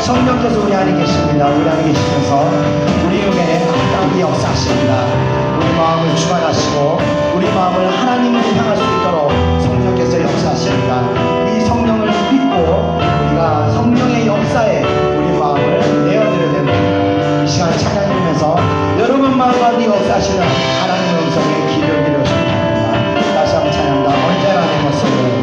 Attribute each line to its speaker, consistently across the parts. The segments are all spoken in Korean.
Speaker 1: 성령께서 우리 안에 계십니다. 우리 안에 계시면서 우리 영에 아름답게 역사하십니다. 우리 마음을 주관하시고 우리 마음을 하나님을 향할 수 있도록 성령께서 역사하십니다. 이 성령을 믿고 우리가 성령의 역사에 우리 마음을 내어드려야 됩니다. 이 시간 찬양하면서 여러분 마음 가운데 역사하시는 하나님의 음성에 귀를 기울여주시기 바랍니다. 다시 한번 찬양합니다. 언제나 내 모습을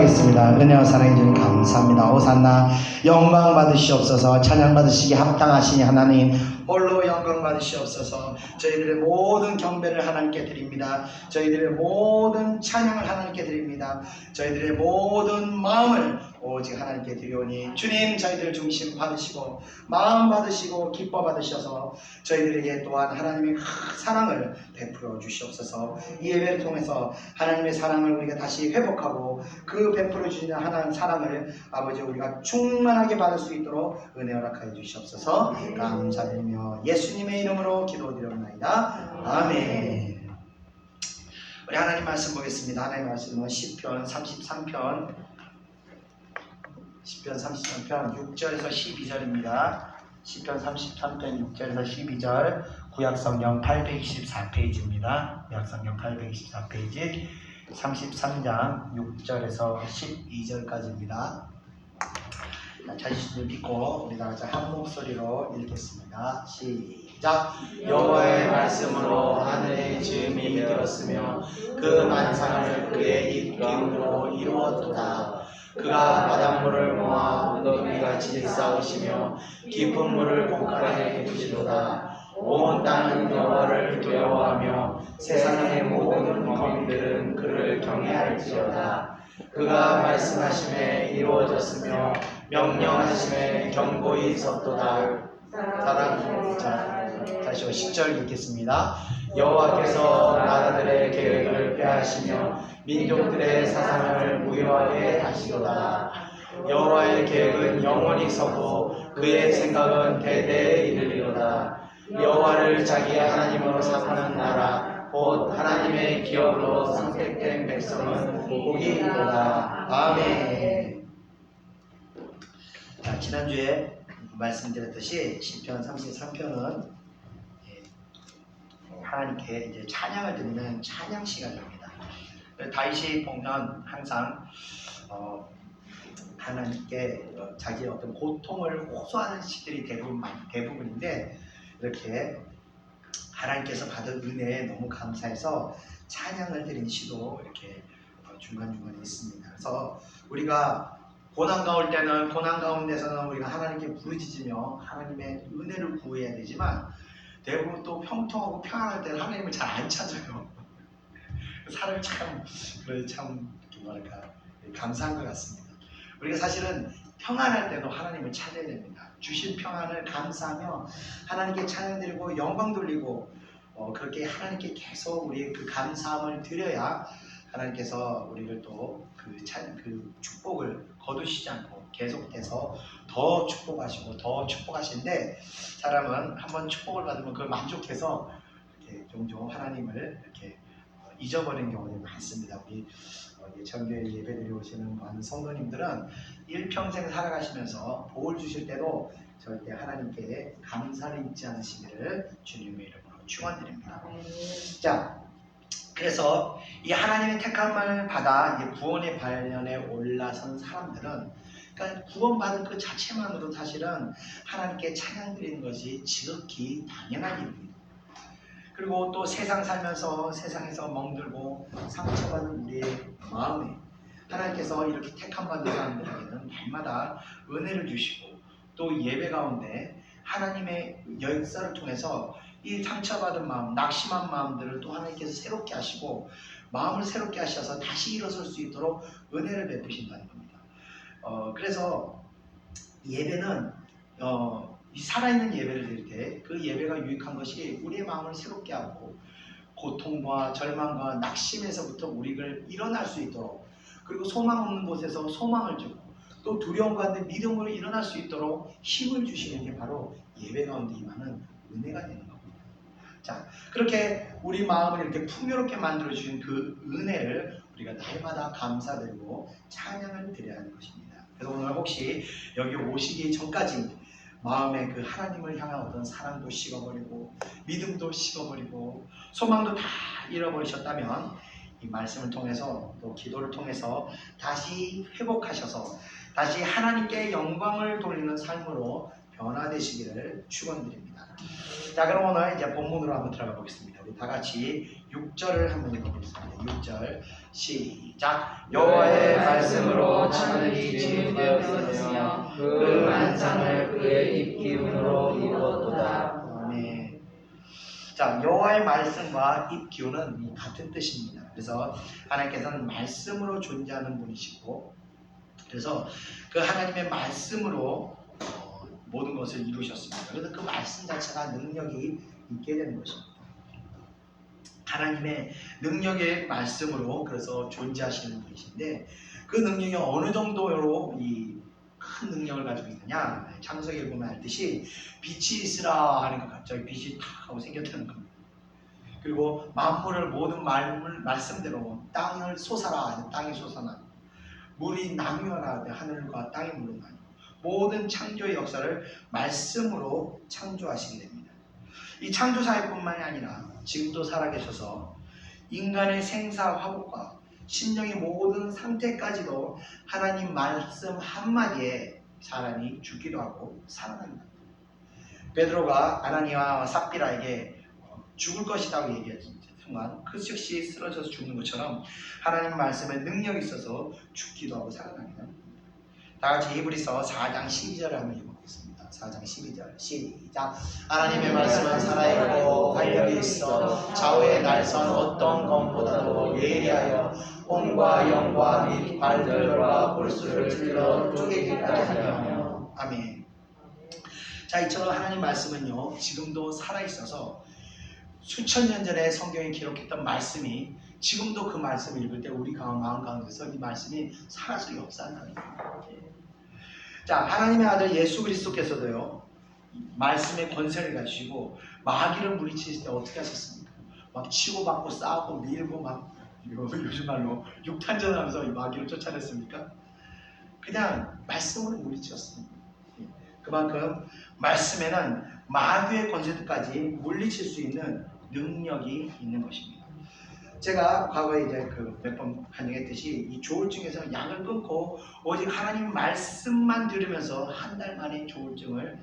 Speaker 1: 기도하겠습니다. 은혜와 사랑해 주님 감사합니다. 호산나 영광 받으시옵소서. 찬양 받으시기 합당하시니 하나님 홀로 영광 받으시옵소서. 저희들의 모든 경배를 하나님께 드립니다. 저희들의 모든 찬양을 하나님께 드립니다. 저희들의 모든 마음을 오직 하나님께 드리오니 주님 저희들 중심 받으시고 마음 받으시고 기뻐 받으셔서 저희들에게 또한 하나님의 사랑을 베풀어 주시옵소서. 이 예배를 통해서 하나님의 사랑을 우리가 다시 회복하고 그 베풀어 주시는 하나님 사랑을 아버지 우리가 충만하게 받을 수 있도록 은혜 허락하여 주시옵소서. 감사드리며 예수님의 이름으로 기도드립니다. 아멘. 우리 하나님 말씀 보겠습니다. 하나님 말씀은 시편 33편 6절에서 12절입니다. 시편 33편 6절에서 12절 구약성경 824페이지입니다. 구약성경 824페이지 33장 6절에서 12절까지입니다. 자신을 믿고 우리 다 같이 한 목소리로 읽겠습니다. 시작. 여호와의 말씀으로 하늘의 지음이 되었으며 그 만상을 그의 입김으로 이루었도다. 그가 바닷물을 모아 웅덩이같이 쌓으시며 깊은 물을 곳간에 두시도다. 온 땅은 여호와를 두려워하며 세상의 모든 거민들은 그를 경외할지어다. 그가 말씀하심에 이루어졌으며 명령하심에 견고히 섰도다. 다시 10절 읽겠습니다. 여호와께서 나라들의 계획을 폐하시며 민족들의 사상을 무효하게 하시도다. 여호와의 계획은 영원히 서고 그의 생각은 대대에 이르리로다. 여호와를 자기의 하나님으로 삼는 나라 곧 하나님의 기업으로 선택된 백성은 복이 있도다. 아멘. 자, 지난주에 말씀드렸듯이 시편 33편은 하나님께 이제 찬양을 드리는 찬양 시간입니다. 다윗이 보면 항상 하나님께 자기의 어떤 고통을 호소하는 시들이 대부분인데 이렇게 하나님께서 받은 은혜에 너무 감사해서 찬양을 드리는 시도 이렇게 중간중간에 있습니다. 그래서 우리가 고난 가운데 때는 고난 가운데서는 우리가 하나님께 부르짖으며 하나님의 은혜를 구해야 되지만 대부분 또 평통하고 평안할 때는 하나님을 잘 안 찾아요. 사람이 참 뭐랄까 감사한 것 같습니다. 우리가 사실은 평안할 때도 하나님을 찾아야 됩니다. 주신 평안을 감사하며 하나님께 찬양드리고 영광 돌리고 그렇게 하나님께 계속 우리의 그 감사함을 드려야 하나님께서 우리를 또 그 축복을 거두시지 않고 계속해서 더 축복하시고 더 축복하시는데 사람은 한번 축복을 받으면 그걸 만족해서 이렇게 종종 하나님을 이렇게 잊어버리는 경우가 많습니다. 우리 예천교회 예배드리러 오시는 많은 성도님들은 일평생 살아가시면서 복을 주실 때도 절대 하나님께 감사를 잊지 않으시기를 주님의 이름으로 축원드립니다. 자, 그래서 이 하나님의 택함을 받아 이제 구원의 발련에 올라선 사람들은 그러니까 구원받은 그 자체만으로 사실은 하나님께 찬양드리는 것이 지극히 당연한 일입니다. 그리고 또 세상 살면서 세상에서 멍들고 상처받은 우리의 마음에 하나님께서 이렇게 택함받은 사람들에게는 날마다 은혜를 주시고 또 예배 가운데 하나님의 역사를 통해서 이 상처받은 마음, 낙심한 마음들을 또 하나님께서 새롭게 하시고 마음을 새롭게 하셔서 다시 일어설 수 있도록 은혜를 베푸신다는 겁니다. 그래서 예배는 이 살아있는 예배를 드릴 때 그 예배가 유익한 것이 우리의 마음을 새롭게 하고 고통과 절망과 낙심에서부터 우리를 일어날 수 있도록 그리고 소망 없는 곳에서 소망을 주고 또 두려움 가운데 믿음으로 일어날 수 있도록 힘을 주시는 게 바로 예배 가운데 임하는 은혜가 되는 겁니다. 자, 그렇게 우리 마음을 이렇게 풍요롭게 만들어주신 그 은혜를 우리가 날마다 감사드리고 찬양을 드려야 하는 것입니다. 그래서 오늘 혹시 여기 오시기 전까지 마음에 그 하나님을 향한 어떤 사랑도 식어버리고 믿음도 식어버리고 소망도 다 잃어버리셨다면 이 말씀을 통해서 또 기도를 통해서 다시 회복하셔서 다시 하나님께 영광을 돌리는 삶으로 변화되시기를 축원드립니다. 자, 그럼 오늘 이제 본문으로 한번 들어가 보겠습니다. 우리 다 같이 6절을 한번 읽어보겠습니다. 6절 시작.
Speaker 2: 여호와의 말씀으로 하늘이 지음되었으며 그 만상을 그의 입 기운으로 이루었도다.
Speaker 1: 아멘. 자, 여호와의 말씀과 입 기운은 같은 뜻입니다. 그래서 하나님께서는 말씀으로 존재하는 분이시고, 그래서 그 하나님의 말씀으로 모든 것을 이루셨습니다. 그래서 그 말씀 자체가 능력이 있게 되는 것입니다. 하나님의 능력의 말씀으로 그래서 존재하시는 분이신데, 그 능력이 어느 정도로 이 큰 능력을 가지고 있느냐, 창세기에 보면 알듯이 빛이 있으라 하니까 갑자기 빛이 탁 하고 생겼다는 겁니다. 그리고 만물을 모든 말씀대로 땅을 솟아라, 땅이 솟아나, 물이 나뉘어라, 하늘과 땅이 물러나니, 모든 창조의 역사를 말씀으로 창조하시게 됩니다. 이 창조사역뿐만이 아니라 지금도 살아계셔서 인간의 생사 화복과 심령의 모든 상태까지도 하나님 말씀 한마디에 사람이 죽기도 하고 살아납니다. 베드로가 아나니아와 삽비라에게 죽을 것이라고 얘기했던 순간 그 즉시 쓰러져서 죽는 것처럼 하나님 말씀에 능력이 있어서 죽기도 하고 살아납니다. 다 같이 히브리서 4장 12절을 한번 읽어보겠습니다. 4장 12절 시작. 하나님의 말씀은 살아있고 활력이 있어 좌우의 날선 어떤 검보다도 예리하여 혼과 영과 및 발들과 골수를 찔러 쪼개기까지 하며. 아멘. 자, 이처럼 하나님 말씀은요 지금도 살아있어서 수천 년 전에 성경에 기록했던 말씀이 지금도 그 말씀을 읽을 때 우리 마음 가운데서 이 말씀이 살아서 역사한다는 거예요. 자, 하나님의 아들 예수 그리스도께서도요 말씀의 권세를 가지시고 마귀를 물리치실 때 어떻게 하셨습니까? 막 치고받고 싸우고 밀고 막 요즘 말로 육탄전하면서 이 마귀를 쫓아냈습니까? 그냥 말씀으로 물리쳤습니다. 그만큼 말씀에는 마귀의 권세들까지 물리칠 수 있는 능력이 있는 것입니다. 제가 과거에 이제 몇 번 간증했듯이 이 조울증에서 약을 끊고 오직 하나님 말씀만 들으면서 한 달 만에 조울증을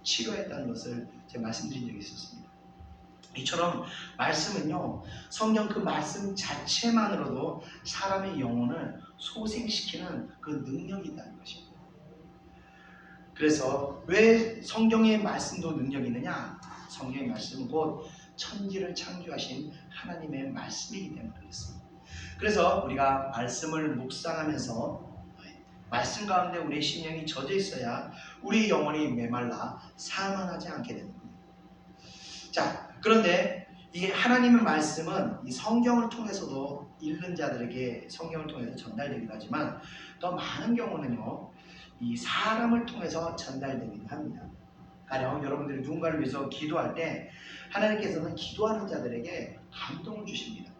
Speaker 1: 치료했다는 것을 제가 말씀드린 적이 있었습니다. 이처럼 말씀은요 성경 그 말씀 자체만으로도 사람의 영혼을 소생시키는 그 능력이 있다는 것입니다. 그래서 왜 성경의 말씀도 능력이 있느냐? 성경의 말씀은 곧 천지를 창조하신 하나님의 말씀이기 때문에 그렇습니다. 그래서 우리가 말씀을 묵상하면서 말씀 가운데 우리의 심령이 젖어 있어야 우리 영혼이 메말라 사망하지 않게 되는 겁니다. 자, 그런데 이 하나님의 말씀은 이 성경을 통해서도 읽는 자들에게 성경을 통해서 전달되기도 하지만 더 많은 경우는요 이 사람을 통해서 전달되기도 합니다. 가령 여러분들이 누군가를 위해서 기도할 때 하나님께서는 기도하는 자들에게 감동을 주십니다.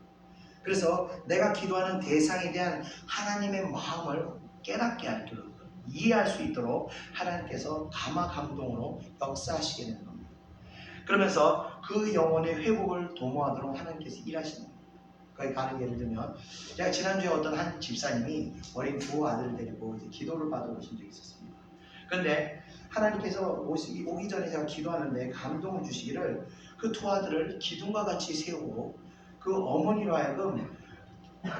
Speaker 1: 그래서 내가 기도하는 대상에 대한 하나님의 마음을 깨닫게 할 줄, 이해할 수 있도록 하나님께서 감화 감동으로 역사하시게 되는 겁니다. 그러면서 그 영혼의 회복을 도모하도록 하나님께서 일하시는 겁니다. 거기 가는 예를 들면 제가 지난주에 어떤 한 집사님이 어린 두 아들을 데리고 이제 기도를 받으러 오신 적이 있었습니다. 그런데 하나님께서 오기 전에 제가 기도하는데 감동을 주시기를 그 두 아들을 기둥과 같이 세우고 그 어머니로 하여금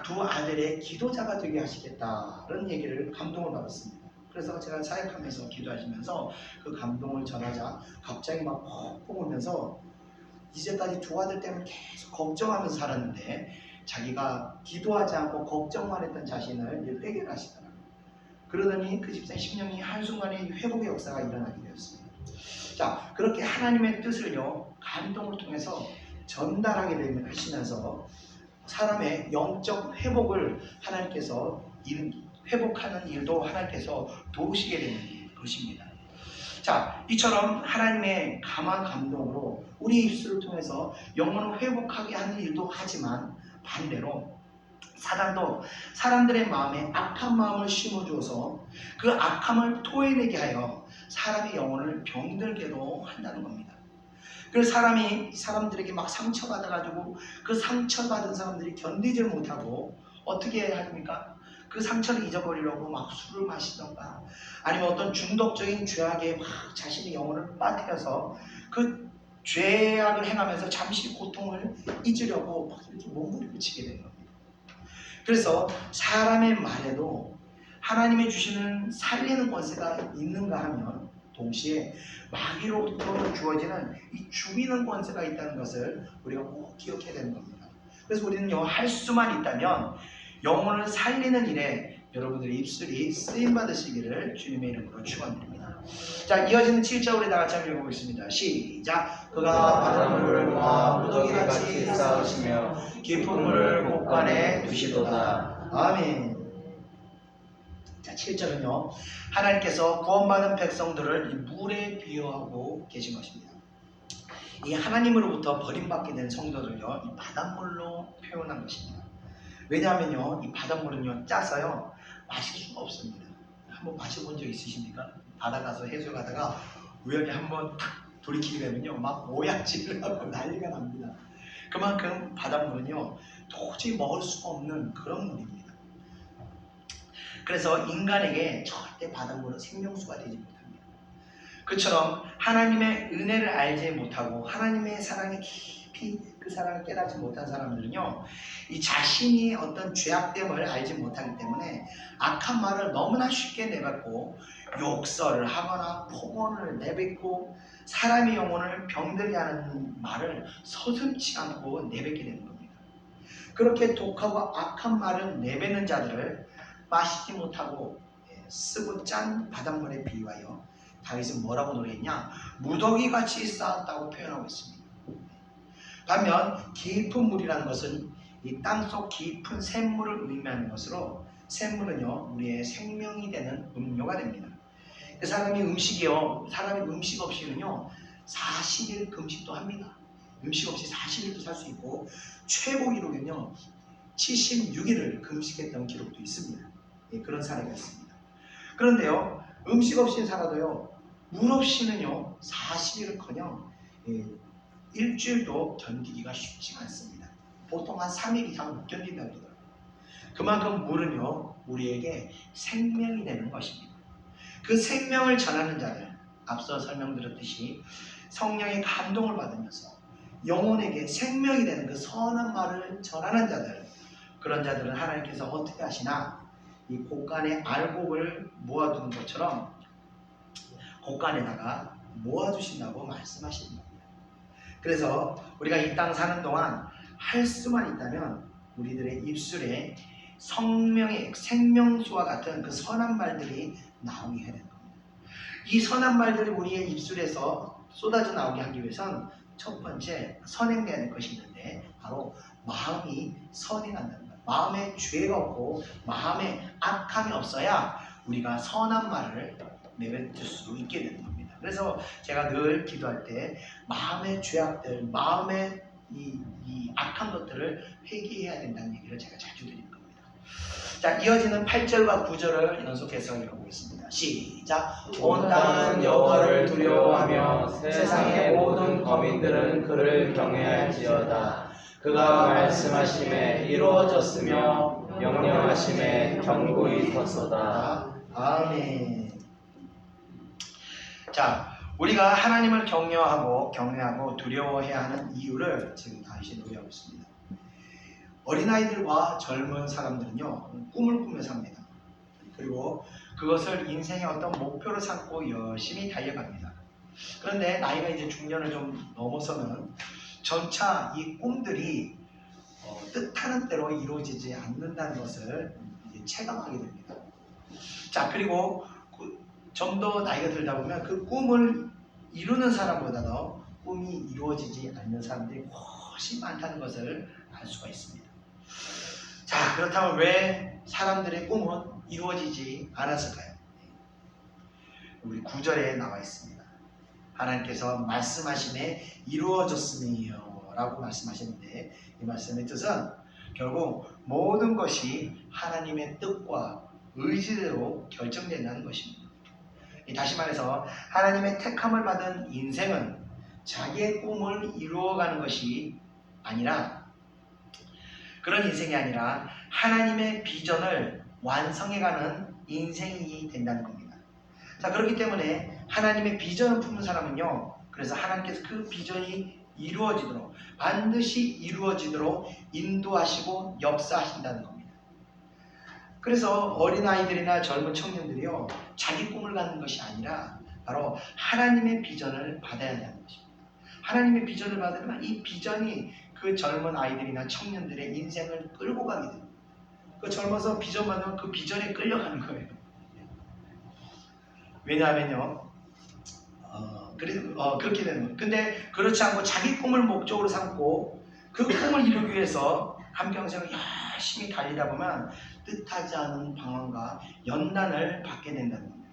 Speaker 1: 두 아들의 기도자가 되게 하시겠다는 얘기를 감동을 받았습니다. 그래서 제가 사역하면서 기도하시면서 그 감동을 전하자 갑자기 막 펑펑 울면서 이제까지 두 아들 때문에 계속 걱정하면서 살았는데 자기가 기도하지 않고 걱정만 했던 자신을 회개를 하시더라고요. 그러더니 그 집사의 심령이 한순간에 회복의 역사가 일어나게 되었습니다. 자, 그렇게 하나님의 뜻을요 감동을 통해서 전달하게 하시면서 사람의 영적 회복을 하나님께서 회복하는 일도 하나님께서 도우시게 되는 것입니다. 자, 이처럼 하나님의 감화 감동으로 우리 입술을 통해서 영혼을 회복하게 하는 일도 하지만 반대로 사단도 사람들의 마음에 악한 마음을 심어주어서 그 악함을 토해내게 하여 사람의 영혼을 병들게도 한다는 겁니다. 그래서 사람들에게 막 상처받아가지고 그 상처받은 사람들이 견디질 못하고 어떻게 해야 합니까? 그 상처를 잊어버리려고 막 술을 마시던가 아니면 어떤 중독적인 죄악에 막 자신의 영혼을 빠뜨려서 그 죄악을 행하면서 잠시 고통을 잊으려고 막 이렇게 몸부림을 치게 되는 겁니다. 그래서 사람의 말에도 하나님이 주시는 살리는 권세가 있는가 하면 동시에 마귀로부터 주어지는 이 죽이는 권세가 있다는 것을 우리가 꼭 기억해야 되는 겁니다. 그래서 우리는요, 할 수만 있다면 영혼을 살리는 일에 여러분들의 입술이 쓰임받으시기를 주님의 이름으로 축원드립니다. 자, 이어지는 7절 우리 다 같이 한번 읽어보겠습니다. 시작. 그가 바닷물을 모아 무더기같이 쌓으시며 깊은 물을 곳간에 두시도다. 아멘. 자, 7절은요, 하나님께서 구원받은 백성들을 이 물에 비유하고 계신 것입니다. 이 하나님으로부터 버림받게 된 성도들을요, 이 바닷물로 표현한 것입니다. 왜냐하면요, 이 바닷물은요, 짜서요, 마실 수가 없습니다. 한번 마셔본 적 있으십니까? 바다 가서 해수 가다가 우연히 한번 탁 돌이키게 되면요, 막 오약질을 하고 난리가 납니다. 그만큼 바닷물은요, 도저히 먹을 수가 없는 그런 물입니다. 그래서 인간에게 절대 바닷물은 생명수가 되지 못합니다. 그처럼 하나님의 은혜를 알지 못하고 하나님의 사랑에 깊이 그 사랑을 깨닫지 못한 사람들은요, 이 자신이 어떤 죄악됨을 알지 못하기 때문에 악한 말을 너무나 쉽게 내뱉고 욕설을 하거나 폭언을 내뱉고 사람의 영혼을 병들게 하는 말을 서슴지 않고 내뱉게 되는 겁니다. 그렇게 독하고 악한 말을 내뱉는 자들을 마시지 못하고 쓰고 짠 바닷물에 비유하여 다윗은 뭐라고 노래했냐? 무더기같이 쌓았다고 표현하고 있습니다. 반면 깊은 물이라는 것은 이 땅속 깊은 샘물을 의미하는 것으로 샘물은요, 우리의 생명이 되는 음료가 됩니다. 그 사람이 음식 없이는요 40일 금식도 합니다. 음식 없이 40일도 살 수 있고 최고 기록은요 76일을 금식했던 기록도 있습니다. 그런 사례가 있습니다. 그런데요, 음식 없이 살아도요, 물 없이는요 40일은커녕 일주일도 견디기가 쉽지가 않습니다. 보통 한 3일 이상 못 견딘다고 그러더라고요. 그만큼 물은요, 우리에게 생명이 되는 것입니다. 그 생명을 전하는 자들, 앞서 설명드렸듯이 성령의 감동을 받으면서 영혼에게 생명이 되는 그 선한 말을 전하는 자들, 그런 자들은 하나님께서 어떻게 하시나? 이 곳간에 알곡을 모아두는 것처럼 곳간에다가 모아주신다고 말씀하시는 겁니다. 그래서 우리가 이 땅 사는 동안 할 수만 있다면 우리들의 입술에 성령의 생명수와 같은 그 선한 말들이 나오게 해야 되는 겁니다. 이 선한 말들이 우리의 입술에서 쏟아져 나오게 하기 위해선 첫 번째 선행돼야 될 것이 있는데 바로 마음이 선이 난다는 거예요. 마음에 죄가 없고 마음에 악함이 없어야 우리가 선한 말을 내뱉을 수 있게 되는 겁니다. 그래서 제가 늘 기도할 때 마음의 죄악들, 마음의 이 악한 것들을 회개해야 된다는 얘기를 제가 자주 드리는 겁니다. 자, 이어지는 8절과 9절을 연속해서 읽어보겠습니다. 시작.
Speaker 2: 온 땅은 여호와를 두려워하며 세상의 모든 거민들은 그를 경외할지어다. 그가 말씀하심에 이루어졌으며 명령하심에 견고히 섰소다.
Speaker 1: 아멘. 자, 우리가 하나님을 경외하고 두려워해야 하는 이유를 지금 다시 논의하고 있습니다. 어린아이들과 젊은 사람들은요, 꿈을 꾸면서 삽니다. 그리고 그것을 인생의 어떤 목표로 삼고 열심히 달려갑니다. 그런데 나이가 이제 중년을 좀 넘어서는 점차 이 꿈들이 뜻하는 대로 이루어지지 않는다는 것을 이제 체감하게 됩니다. 자, 그리고 좀 더 나이가 들다 보면 그 꿈을 이루는 사람보다도 꿈이 이루어지지 않는 사람들이 훨씬 많다는 것을 알 수가 있습니다. 자, 그렇다면 왜 사람들의 꿈은 이루어지지 않았을까요? 우리 9절에 나와 있습니다. 하나님께서 말씀하심에 이루어졌으며 라고 말씀하셨는데, 이 말씀의 뜻은 결국 모든 것이 하나님의 뜻과 의지대로 결정된다는 것입니다. 다시 말해서 하나님의 택함을 받은 인생은 자기의 꿈을 이루어가는 것이 아니라, 그런 인생이 아니라 하나님의 비전을 완성해가는 인생이 된다는 겁니다. 자, 그렇기 때문에 하나님의 비전을 품은 사람은요, 그래서 하나님께서 그 비전이 이루어지도록, 반드시 이루어지도록 인도하시고 역사하신다는 겁니다. 그래서 어린아이들이나 젊은 청년들이요, 자기 꿈을 갖는 것이 아니라 바로 하나님의 비전을 받아야 한다는 것입니다. 하나님의 비전을 받으면 이 비전이 그 젊은 아이들이나 청년들의 인생을 끌고 가게 됩니다. 그 젊어서 비전 받으면 그 비전에 끌려가는 거예요. 왜냐하면요, 그렇게 되는 거예요. 근데 그렇지 않고 자기 꿈을 목적으로 삼고 그 꿈을 이루기 위해서 한평생을 열심히 달리다 보면 뜻하지 않은 방황과 연난을 받게 된다는 겁니다.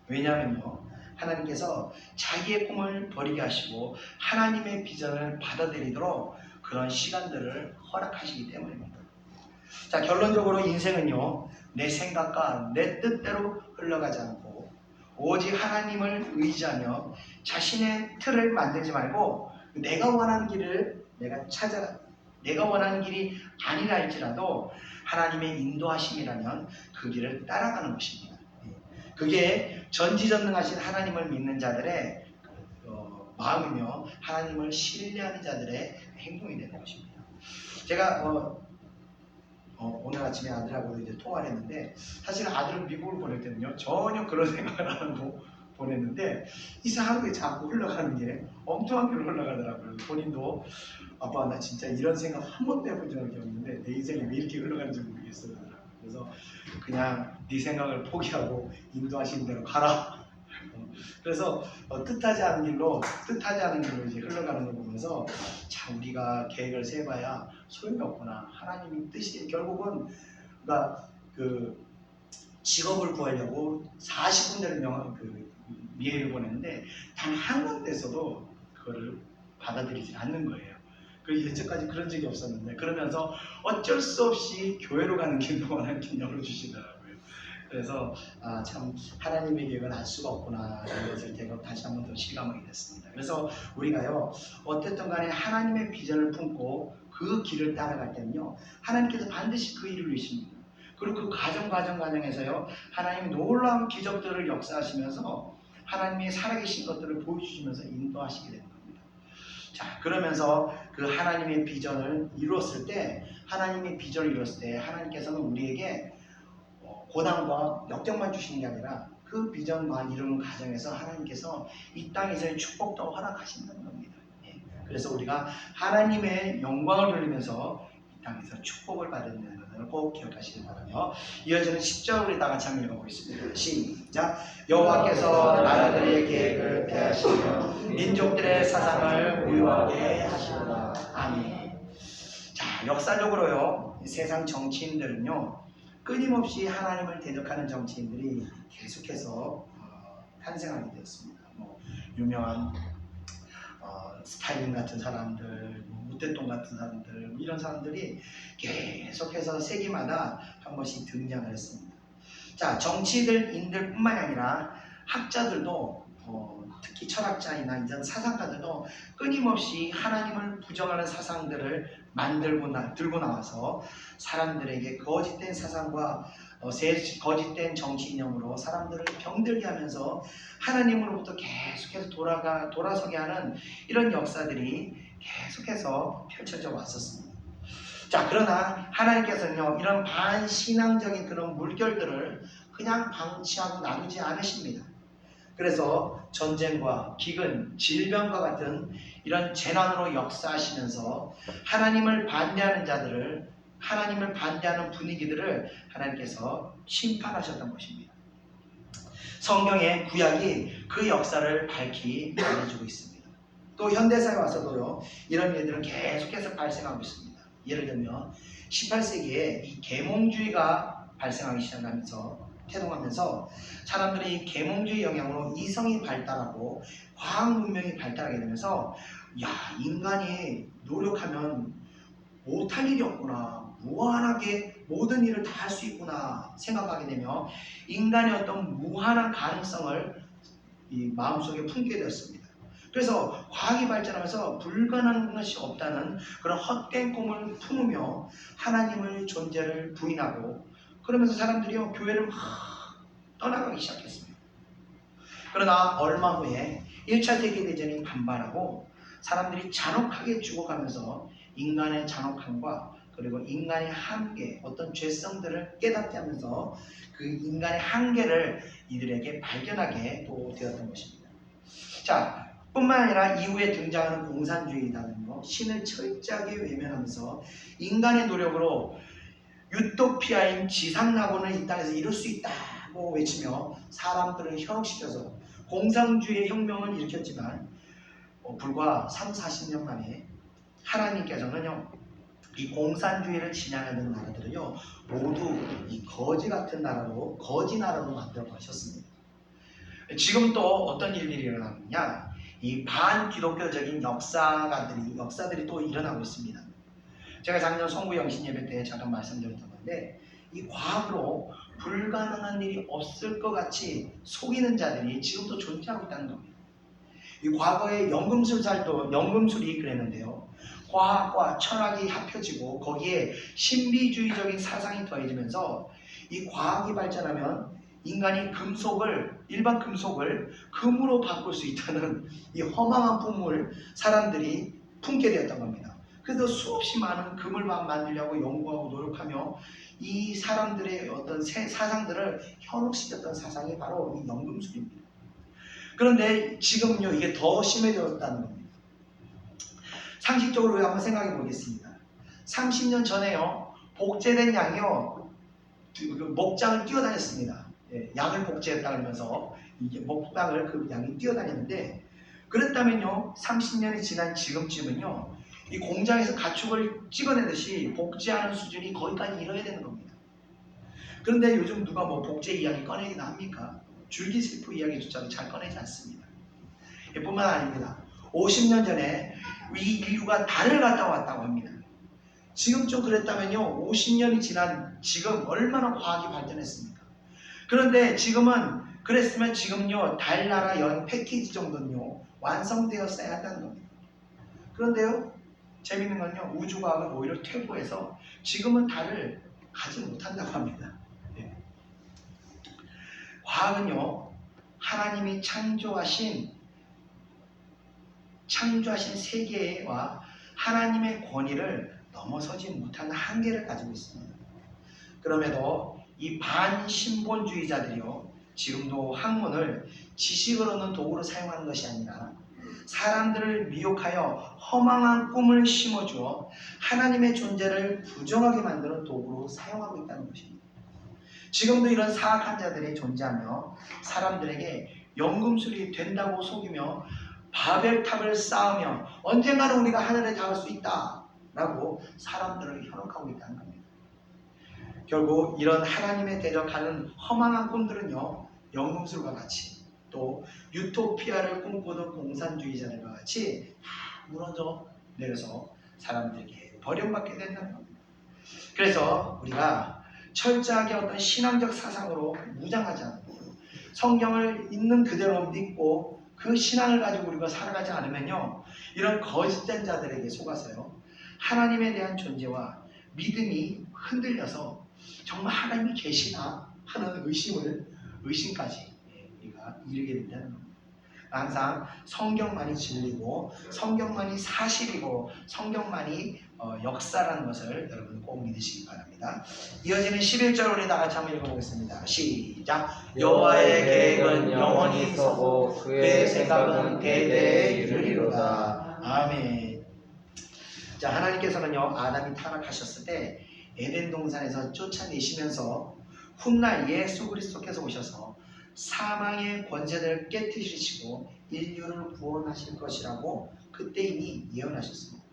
Speaker 1: 왜냐하면요, 하나님께서 자기의 꿈을 버리게 하시고 하나님의 비전을 받아들이도록 그런 시간들을 허락하시기 때문입니다. 자, 결론적으로 인생은요, 내 생각과 내 뜻대로 흘러가지 않고 오직 하나님을 의지하며 자신의 틀을 만들지 말고 내가 원하는 길을 내가 원하는 길이 아니라 할지라도 하나님의 인도하심이라면 그 길을 따라가는 것입니다. 그게 전지전능하신 하나님을 믿는 자들의 마음이며 하나님을 신뢰하는 자들의 행동이 되는 것입니다. 제가 오늘 아침에 아들하고 이제 통화를 했는데, 사실 아들은 미국을 보낼 때는요 전혀 그런 생각을 안 하고 보냈는데 이상하게 자꾸 흘러가는 게 엉뚱한 길로 흘러가더라고요. 본인도 아빠 나 진짜 이런 생각 한 번도 해본 적이 없는데 내 인생이 왜 이렇게 흘러가는지 모르겠어요. 그래서 그냥 네 생각을 포기하고 인도하시는 대로 가라. 그래서 뜻하지 않은 길로 이제 흘러가는 걸 보면서 참 우리가 계획을 세봐야 소용이 없구나. 하나님의 뜻이 결국은 그러니까 그 직업을 구하려고 40군데를 미해를 보냈는데 단 한 군데에서도 그거를 받아들이지 않는 거예요. 그 여태까지 그런 적이 없었는데, 그러면서 어쩔 수 없이 교회로 가는 길도 하나님께 열어주시더라고요. 그래서 참 하나님의 계획을 알 수가 없구나 이런 것을 제가 다시 한번 더 실감하게 됐습니다. 그래서 우리가요 어쨌든 간에 하나님의 비전을 품고 그 길을 따라갈 때는요 하나님께서 반드시 그 일을 이루십니다. 그리고 그 과정에서요 하나님이 놀라운 기적들을 역사하시면서 하나님의 살아계신 것들을 보여주시면서 인도하시게 되는 겁니다. 자, 그러면서 그 하나님의 비전을 이루었을 때 하나님께서는 우리에게 고난과 역경만 주시는 게 아니라 그 비전만 이루는 과정에서 하나님께서 이 땅에서의 축복도 허락하신다는 겁니다. 그래서 우리가 하나님의 영광을 돌리면서 이 땅에서 축복을 받는 것을 꼭 기억하시기 바라며, 이어지는 10절 우리 다 같이 한번 읽어보겠습니다. 시작. 여호와께서 나라들의 계획을 폐하시며 민족들의 사상을 무효하게 하시도다. 아멘. 자, 역사적으로요 세상 정치인들은요 끊임없이 하나님을 대적하는 정치인들이 계속해서 탄생하게 되었습니다. 유명한 스탈린 같은 사람들, 무대똥 같은 사람들, 이런 사람들이 계속해서 세기마다 한 번씩 등장을 했습니다. 자, 정치인들 뿐만이 아니라 학자들도 특히 철학자이나 이런 사상가들도 끊임없이 하나님을 부정하는 사상들을 들고 나와서 사람들에게 거짓된 사상과 거짓된 정치 이념으로 사람들을 병들게 하면서 하나님으로부터 계속해서 돌아서게 하는 이런 역사들이 계속해서 펼쳐져 왔었습니다. 자, 그러나 하나님께서는요 이런 반신앙적인 그런 물결들을 그냥 방치하고 나누지 않으십니다. 그래서 전쟁과 기근, 질병과 같은 이런 재난으로 역사하시면서 하나님을 반대하는 분위기들을 하나님께서 심판하셨던 것입니다. 성경의 구약이 그 역사를 밝히 말해주고 있습니다. 또 현대사에 와서도요 이런 일들은 계속해서 발생하고 있습니다. 예를 들면 18세기에 이 계몽주의가 발생하기 시작하면서 태동하면서 사람들이 계몽주의 영향으로 이성이 발달하고 과학 문명이 발달하게 되면서 인간이 노력하면 못할 일이 없구나, 무한하게 모든 일을 다 할 수 있구나 생각하게 되며 인간의 어떤 무한한 가능성을 이 마음속에 품게 되었습니다. 그래서 과학이 발전하면서 불가능한 것이 없다는 그런 헛된 꿈을 품으며 하나님의 존재를 부인하고 그러면서 사람들이요 교회를 막 떠나가기 시작했습니다. 그러나 얼마 후에 1차 세계대전이 반발하고 사람들이 잔혹하게 죽어가면서 인간의 잔혹함과 그리고 인간의 한계, 어떤 죄성들을 깨닫게 하면서 그 인간의 한계를 이들에게 발견하게 또 되었던 것입니다. 자, 뿐만 아니라 이후에 등장하는 공산주의라는 신을 철저하게 외면하면서 인간의 노력으로 유토피아인 지상낙원을 이 땅에서 이룰 수 있다고 외치며 사람들을 현혹시켜서 공산주의 혁명을 일으켰지만 불과 3, 40년 만에 하나님께서는요 이 공산주의를 진행하는 나라들은요 모두 이 거지 같은 나라로 거지 나라로 만들어 가셨습니다. 지금 또 어떤 일들이 일어나느냐, 이 반기독교적인 역사들이 또 일어나고 있습니다. 제가 작년 송구 영신 예배 때 잠깐 말씀드렸던 건데, 이 과학으로 불가능한 일이 없을 것 같이 속이는 자들이 지금도 존재하고 있다는 겁니다. 이 과거에 연금술이 그랬는데요. 과학과 철학이 합쳐지고 거기에 신비주의적인 사상이 더해지면서 이 과학이 발전하면 인간이 일반 금속을 금으로 바꿀 수 있다는 이 허망한 꿈을 사람들이 품게 되었던 겁니다. 그래서 수없이 많은 금을 만들려고 연구하고 노력하며 이 사람들의 어떤 사상들을 현혹시켰던 사상이 바로 이 연금술입니다. 그런데 지금은요 이게 더 심해졌다는 겁니다. 상식적으로 한번 생각해 보겠습니다. 30년 전에요 복제된 양이요 목장을 뛰어다녔습니다. 양을 복제했다 그러면서 이게 목장을 그 양이 뛰어다녔는데, 그랬다면요 30년이 지난 지금쯤은요 이 공장에서 가축을 찍어내듯이 복제하는 수준이 거기까지 이뤄야 되는 겁니다. 그런데 요즘 누가 뭐 복제 이야기 꺼내기나 합니까? 줄기세포 이야기조차도 잘 꺼내지 않습니다. 뿐만 아닙니다. 50년 전에 이 인류가 달을 갔다 왔다고 합니다. 지금 좀 그랬다면요 50년이 지난 지금 얼마나 과학이 발전했습니까? 그런데 지금은 그랬으면 지금요 달나라 여행 패키지 정도는요 완성되었어야 한다는 겁니다. 그런데요 재밌는 건요 우주과학은 오히려 퇴보해서 지금은 달을 가지 못한다고 합니다. 과학은요 하나님이 창조하신 세계와 하나님의 권위를 넘어서지 못하는 한계를 가지고 있습니다. 그럼에도 이 반신본주의자들이요 지금도 학문을 지식을 얻는 도구로 사용하는 것이 아니라 사람들을 미혹하여 허망한 꿈을 심어주어 하나님의 존재를 부정하게 만드는 도구로 사용하고 있다는 것입니다. 지금도 이런 사악한 자들이 존재하며 사람들에게 연금술이 된다고 속이며 바벨탑을 쌓으며 언젠가는 우리가 하늘에 닿을 수 있다 라고 사람들을 현혹하고 있다는 겁니다. 결국 이런 하나님에 대적하는 허망한 꿈들은요 연금술과 같이 또 유토피아를 꿈꾸는 공산주의자들과 같이 다 무너져 내려서 사람들에게 버림받게 된다는 겁니다. 그래서 우리가 철저하게 어떤 신앙적 사상으로 무장하지 않고 성경을 있는 그대로 믿고 그 신앙을 가지고 우리가 살아가지 않으면요 이런 거짓된 자들에게 속아서요 하나님에 대한 존재와 믿음이 흔들려서 정말 하나님이 계시나 하는 의심까지 우리가 이르게 된다는 겁니다. 항상 성경만이 진리고 성경만이 사실이고 성경만이 역사라는 것을 여러분 꼭 믿으시기 바랍니다. 이어지는 11절 우리 다 같이 한번 읽어보겠습니다. 시작.
Speaker 2: 여호와의 계획은 영원히 서고 그의 생각은 대대에 이르리로다.
Speaker 1: 아멘. 자, 하나님께서는요 아담이 타락하셨을 때 에덴 동산에서 쫓아내시면서 훗날 예수 그리스도께서 오셔서 사망의 권세를 깨뜨리시고 인류를 구원하실 것이라고 그때 이미 예언하셨습니다.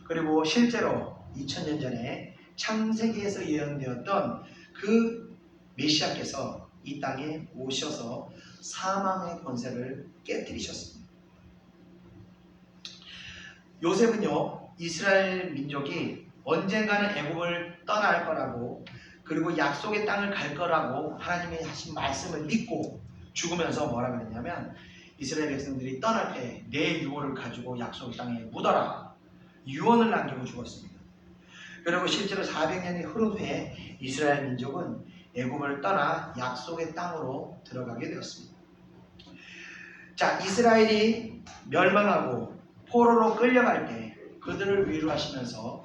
Speaker 1: 그리고 실제로 2000년 전에 창세기에서 예언되었던 그 메시아께서 이 땅에 오셔서 사망의 권세를 깨뜨리셨습니다. 요셉은요 이스라엘 민족이 언젠가는 애굽을 떠날 거라고 그리고 약속의 땅을 갈 거라고 하나님이 하신 말씀을 믿고 죽으면서 뭐라 그랬냐면 이스라엘 백성들이 떠날 때 내 유언을 가지고 약속의 땅에 묻어라 유언을 남기고 죽었습니다. 그리고 실제로 400년이 흐른 후에 이스라엘 민족은 애굽을 떠나 약속의 땅으로 들어가게 되었습니다. 자, 이스라엘이 멸망하고 포로로 끌려갈 때 그들을 위로하시면서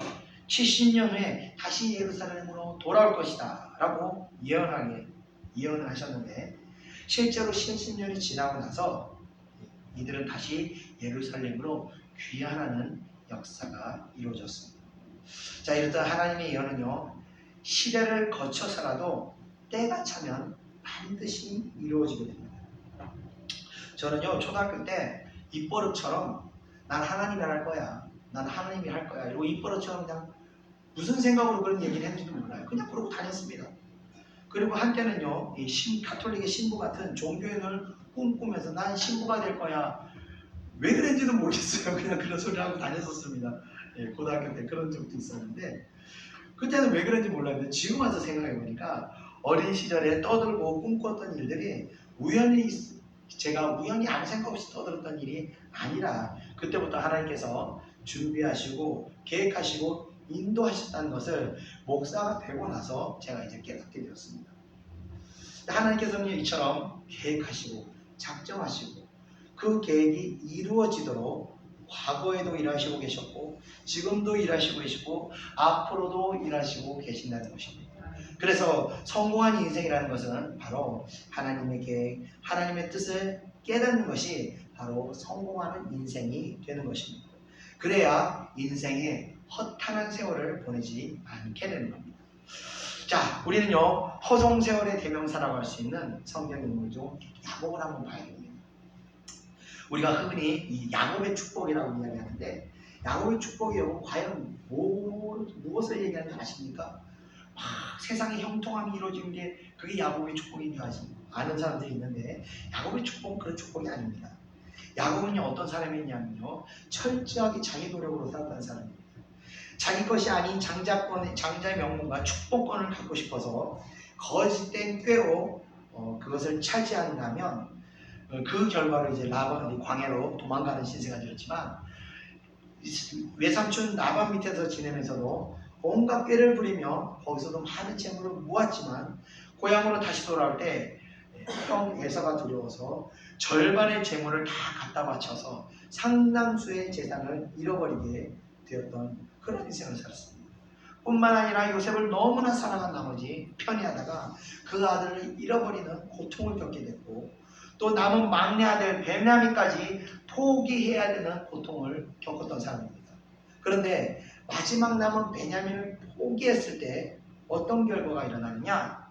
Speaker 1: 70년 후에 다시 예루살렘으로 돌아올 것이다 라고 예언을 하셨는데, 실제로 70년이 지나고 나서 이들은 다시 예루살렘으로 귀환하는 역사가 이루어졌습니다. 자, 이렇듯 하나님의 예언은요, 시대를 거쳐서라도 때가 차면 반드시 이루어지게 됩니다. 저는요, 초등학교 때 입버릇처럼 난 하나님이 할 거야, 난 하나님이 할 거야, 이러고 입버릇처럼 그냥 무슨 생각으로 그런 얘기를 했는지도 몰라요. 그냥 그러고 다녔습니다. 그리고 한때는요, 이 가톨릭의 신부 같은 종교인을 꿈꾸면서 난 신부가 될 거야, 왜 그랬는지도 모르겠어요. 그냥 그런 소리를 하고 다녔었습니다. 예, 고등학교 때 그런 적도 있었는데, 그때는 왜 그런지 몰랐는데 지금 와서 생각해보니까 어린 시절에 떠들고 꿈꿨던 일들이 제가 우연히 아무 생각 없이 떠들었던 일이 아니라 그때부터 하나님께서 준비하시고 계획하시고 인도하셨다는 것을 목사가 되고 나서 제가 이제 깨닫게 되었습니다. 하나님께서는 이처럼 계획하시고 작정하시고 그 계획이 이루어지도록 과거에도 일하시고 계셨고 지금도 일하시고 계시고 앞으로도 일하시고 계신다는 것입니다. 그래서 성공한 인생이라는 것은 바로 하나님의 계획, 하나님의 뜻을 깨닫는 것이 바로 성공하는 인생이 되는 것입니다. 그래야 인생에 허탄한 세월을 보내지 않게 되는 겁니다. 자, 우리는요, 허송세월의 대명사라고 할 수 있는 성경 인물 중 야곱을 한번 봐야 됩니다. 우리가 흔히 이 야곱의 축복이라고 이야기하는데, 야곱의 축복이요, 과연 무엇을 얘기하는지 아십니까? 막 세상에 형통함이 이루어지는 게 그게 야곱의 축복인 줄 아는 사람들이 있는데, 야곱의 축복은 그런 축복이 아닙니다. 야곱은요, 어떤 사람이냐면요, 철저하게 자기 노력으로 살았던 사람입니다. 자기 것이 아닌 장자의 명분과 축복권을 갖고 싶어서 거짓된 꾀로 그것을 차지한다면 그 결과로 이제 라반이 광야로 도망가는 신세가 되었지만, 외삼촌 라반 밑에서 지내면서도 온갖 꾀를 부리며 거기서도 많은 재물을 모았지만 고향으로 다시 돌아올 때 형 에서가 두려워서 절반의 재물을 다 갖다 바쳐서 상당수의 재산을 잃어버리게 되었던 그런 인생을 살았습니다. 뿐만 아니라 요셉을 너무나 사랑한 나머지 편애하다가 그 아들을 잃어버리는 고통을 겪게 됐고, 또 남은 막내 아들 베냐민까지 포기해야 되는 고통을 겪었던 사람입니다. 그런데 마지막 남은 베냐민을 포기했을 때 어떤 결과가 일어나느냐?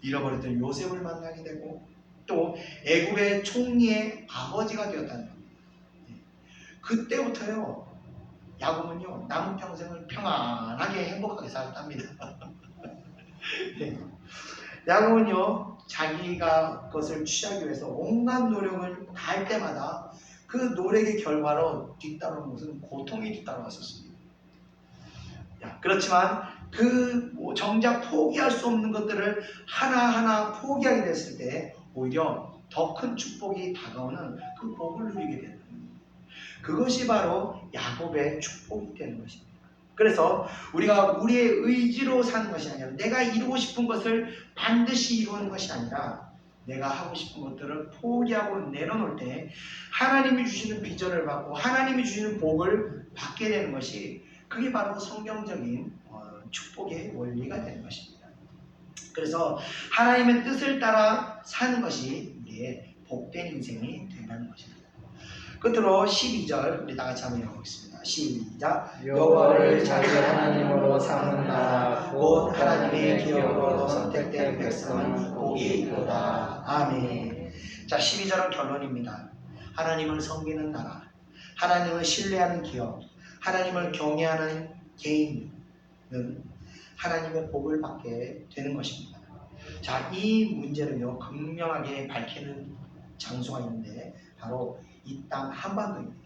Speaker 1: 잃어버렸던 요셉을 만나게 되고 또 애굽의 총리의 아버지가 되었다는 겁니다. 그때부터요, 야곱은요, 남은 평생을 평안하게 행복하게 살았답니다. 네. 야곱은요, 자기가 그것을 취하기 위해서 온갖 노력을 다할 때마다 그 노력의 결과로 뒤따르는 것은 고통이 뒤따라왔었습니다. 그렇지만 정작 포기할 수 없는 것들을 하나하나 포기하게 됐을 때 오히려 더 큰 축복이 다가오는 그 복을 누리게 되는 겁니다. 그것이 바로 야곱의 축복이 되는 것입니다. 그래서 우리가 우리의 의지로 사는 것이 아니라, 내가 이루고 싶은 것을 반드시 이루는 것이 아니라 내가 하고 싶은 것들을 포기하고 내려놓을 때 하나님이 주시는 비전을 받고 하나님이 주시는 복을 받게 되는 것이, 그게 바로 성경적인 축복의 원리가 되는 것입니다. 그래서 하나님의 뜻을 따라 사는 것이 우리의 복된 인생이 된다는 것입니다. 끝으로 12절 우리 다 같이 한번 읽어보겠습니다. 시작.
Speaker 2: 여호와를 자기 하나님으로 삼는다. 곧 하나님의 기업으로 선택된 백성은 복이 있도다.
Speaker 1: 아멘. 자, 12절은 결론입니다. 하나님을 섬기는 나라, 하나님을 신뢰하는 기업, 하나님을 경외하는 개인은 하나님의 복을 받게 되는 것입니다. 자, 이 문제는요, 극명하게 밝히는 장소가 있는데 바로 이 땅 한반도입니다.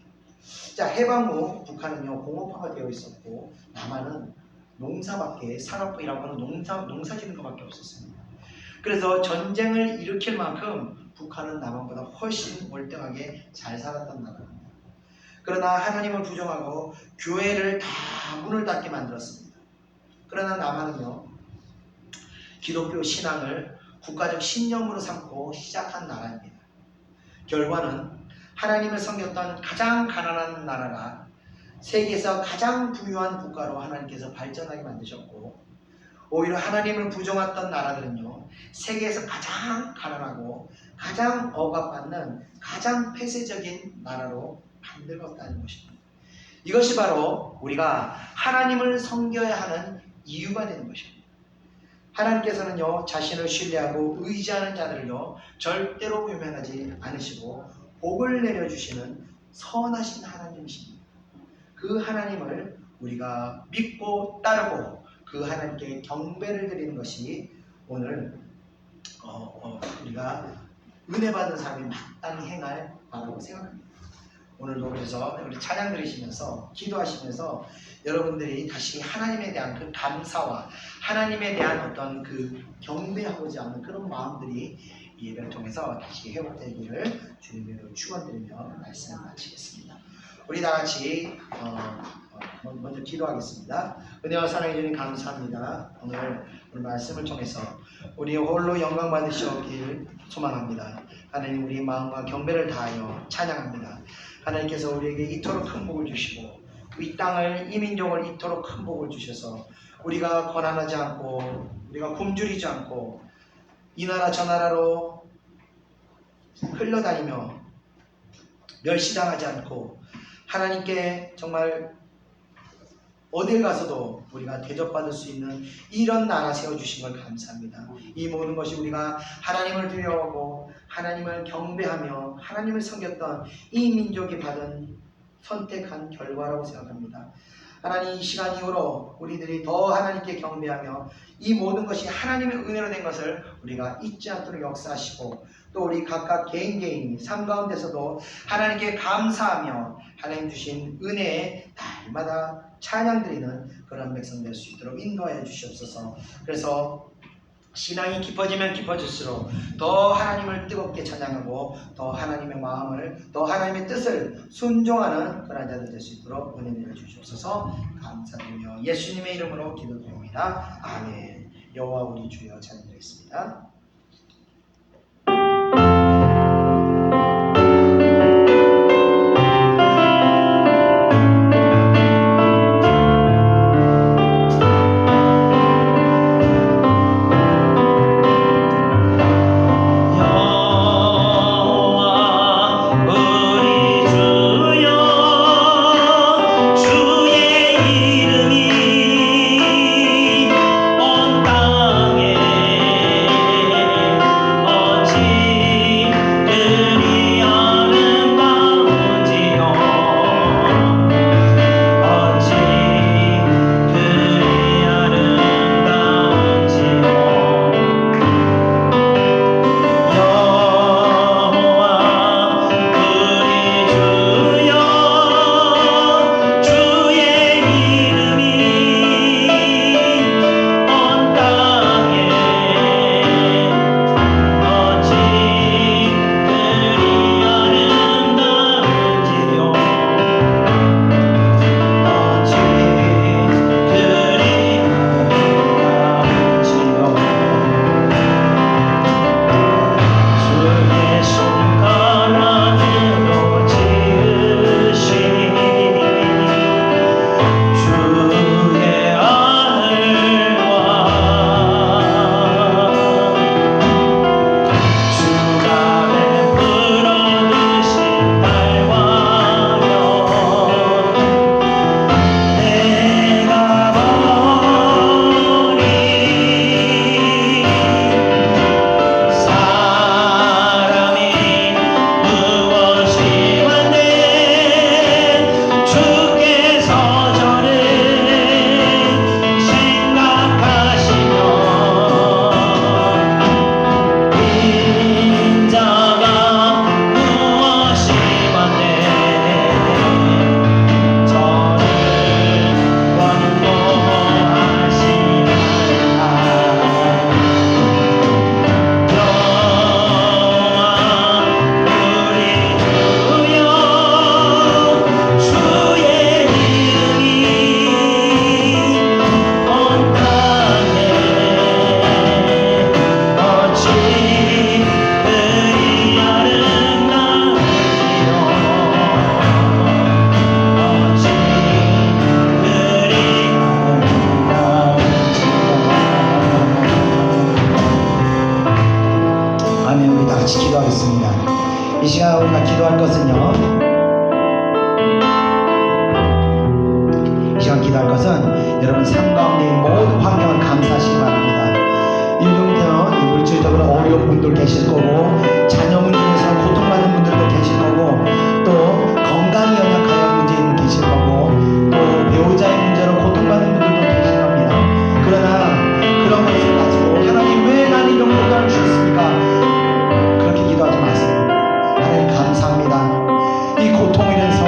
Speaker 1: 자, 해방 후 북한은요, 공업화가 되어 있었고 남한은 농사밖에, 산업이라고 하는 농사 짓는 것밖에 없었습니다. 그래서 전쟁을 일으킬 만큼 북한은 남한보다 훨씬 월등하게 잘 살았던 나라입니다. 그러나 하나님을 부정하고 교회를 다 문을 닫게 만들었습니다. 그러나 남한은요, 기독교 신앙을 국가적 신념으로 삼고 시작한 나라입니다. 결과는 하나님을 섬겼던 가장 가난한 나라가 세계에서 가장 부유한 국가로 하나님께서 발전하게 만드셨고, 오히려 하나님을 부정했던 나라들은요, 세계에서 가장 가난하고 가장 억압받는 가장 폐쇄적인 나라로 만들었다는 것입니다. 이것이 바로 우리가 하나님을 섬겨야 하는 이유가 되는 것입니다. 하나님께서는요, 자신을 신뢰하고 의지하는 자들을요, 절대로 외면하지 않으시고 복을 내려주시는 선하신 하나님이십니다. 그 하나님을 우리가 믿고 따르고 그 하나님께 경배를 드리는 것이 오늘 우리가 은혜 받는 사람이 마땅히 행할 바라고 생각합니다. 오늘도 그래서 우리 찬양 들으시면서 기도하시면서 여러분들이 다시 하나님에 대한 그 감사와 하나님에 대한 어떤 그 경배하고자 하는 그런 마음들이 이 예배를 통해서 다시 회복되기를 주님으로 축원드리며 말씀을 마치겠습니다. 우리 다 같이 먼저 기도하겠습니다. 은혜와 사랑해 주님 감사합니다. 오늘 말씀을 통해서 우리 홀로 영광 받으시길 소망합니다. 하나님, 우리 마음과 경배를 다하여 찬양합니다. 하나님께서 우리에게 이토록 큰 복을 주시고 이 땅을, 이 민족을 이토록 큰 복을 주셔서 우리가 고난하지 않고 우리가 굶주리지 않고 이 나라 저 나라로 흘러다니며 멸시당하지 않고 하나님께 정말 어딜 가서도 우리가 대접받을 수 있는 이런 나라 세워주신 걸 감사합니다. 이 모든 것이 우리가 하나님을 두려워하고 하나님을 경배하며 하나님을 섬겼던 이 민족이 받은 선택한 결과라고 생각합니다. 하나님, 이 시간 이후로 우리들이 더 하나님께 경배하며 이 모든 것이 하나님의 은혜로 된 것을 우리가 잊지 않도록 역사하시고, 또 우리 각각 개인이 삶 가운데서도 하나님께 감사하며 하나님 주신 은혜에 날마다 찬양드리는 그런 백성 될 수 있도록 인도하여 주시옵소서. 그래서 신앙이 깊어지면 깊어질수록 더 하나님을 뜨겁게 찬양하고 더 하나님의 마음을, 더 하나님의 뜻을 순종하는 그런 자들 될 수 있도록 은혜를 주시옵소서. 감사드리며 예수님의 이름으로 기도드립니다. 아멘. 여호와 우리 주여 찬양드리겠습니다.
Speaker 3: 주의 이름이 온 땅에
Speaker 1: 이 시간 기도할 것은 여러분 삶 가운데 있는 모든 환경을 감사하시기 바랍니다. 일동편 물질적으로 어려운 분들 계실 거고, 자녀 문제에서 고통받는 분들도 계실 거고, 또 건강이 연약하여 문제 있는 계실 거고, 또 배우자의 문제로 고통받는 분들도 계실 겁니다. 그러나 그런 것을 가지고 하나님 왜 나는 이런 고통을 주셨습니까? 그렇게 기도하지 마세요. 하나님 감사합니다. 이 고통을 인해서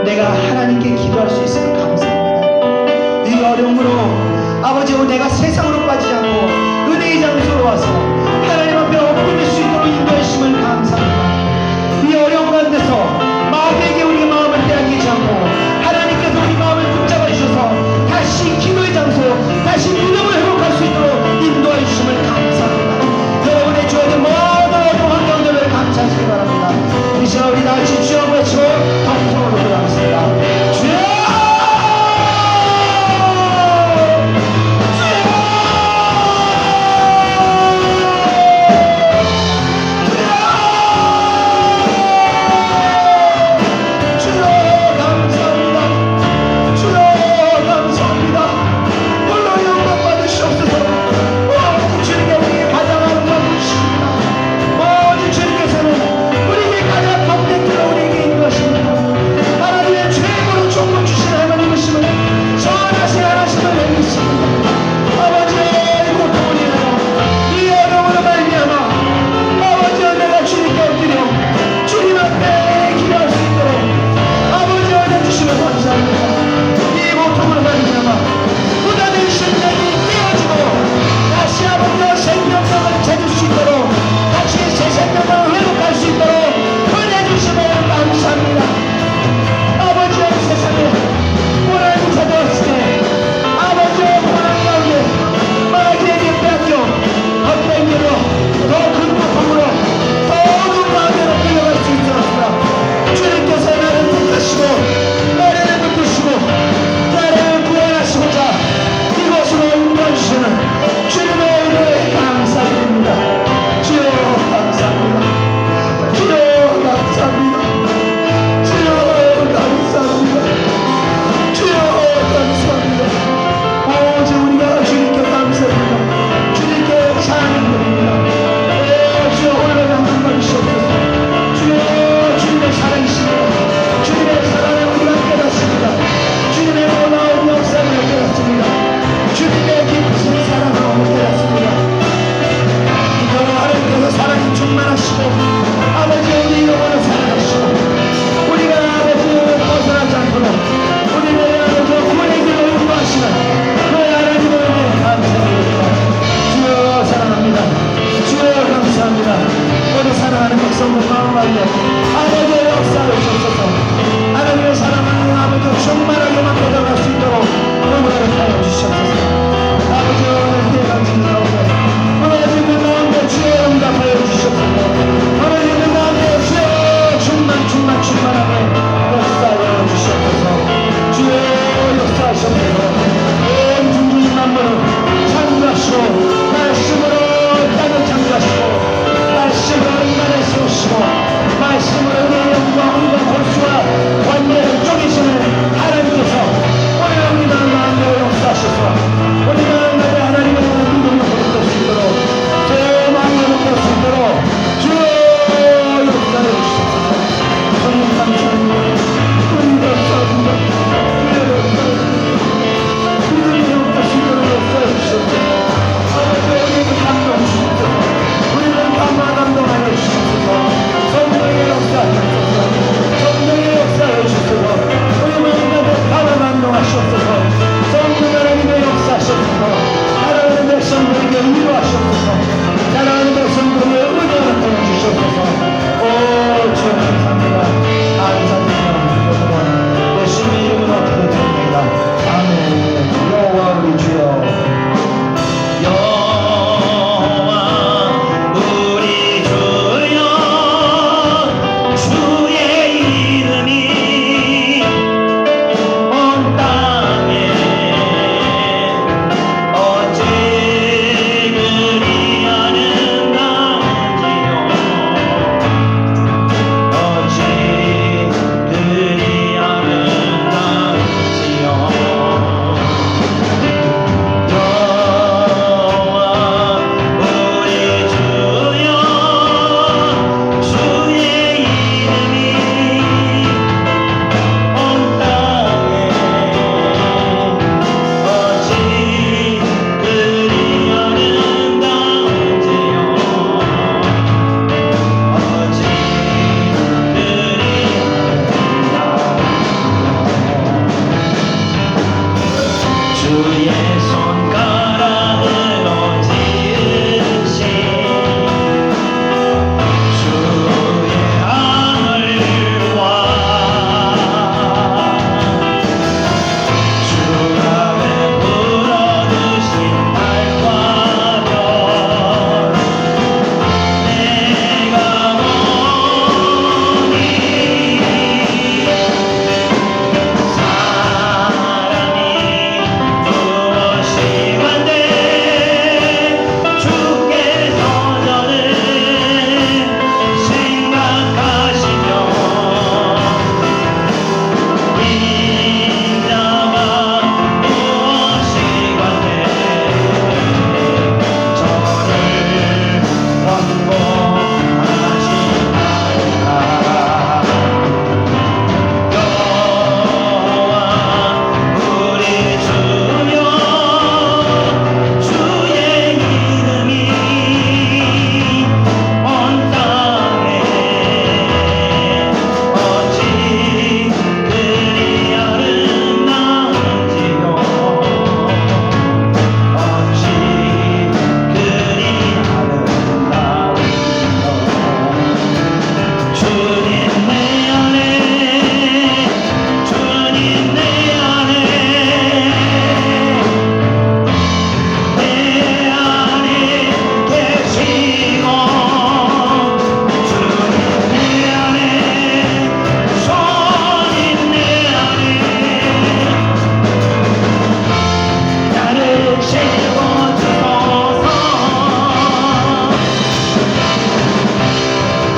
Speaker 1: 내가 하나님께 기도할 수 있음을 감사합니다. 이 어려움으로 아버지와 내가 세상으로 빠지지 않고 은혜의 장소로 와서 하나님 앞에 엎드릴 수 있도록 인도해 주심을 감사합니다. 이 어려운 가운데서 마귀에게 우리의 마음을 빼앗기지 않고 하나님께서 우리 마음을 붙잡아 주셔서 다시 기도의 장소, 다시 믿음을 회복할 수 있도록 인도해 주심을 감사합니다. 여러분의 주어진 모든 어려운 환경들을 감사하시기 바랍니다. 이 시간 우리 다 같이 주여 외치고 통성으로 돌아가겠습니다. 주여! 주여!
Speaker 3: 주의 손가락으로 지으신 주의 하늘과 주가 베풀어 주신 달과 별 내가 보니 사랑이 무엇이건데 주께서 저를 생각하시며 인자가 무엇이건데 저를 원고하시나이까 여호와 우리 주여 주의 이름이 온 땅에 어찌 그리 아름다운지요 어찌 그리 아름다운지요 주님 내 안에 주님 내 안에 내 안에 계시고 주님 내 안에 주님 내 안에 나를 채워주소서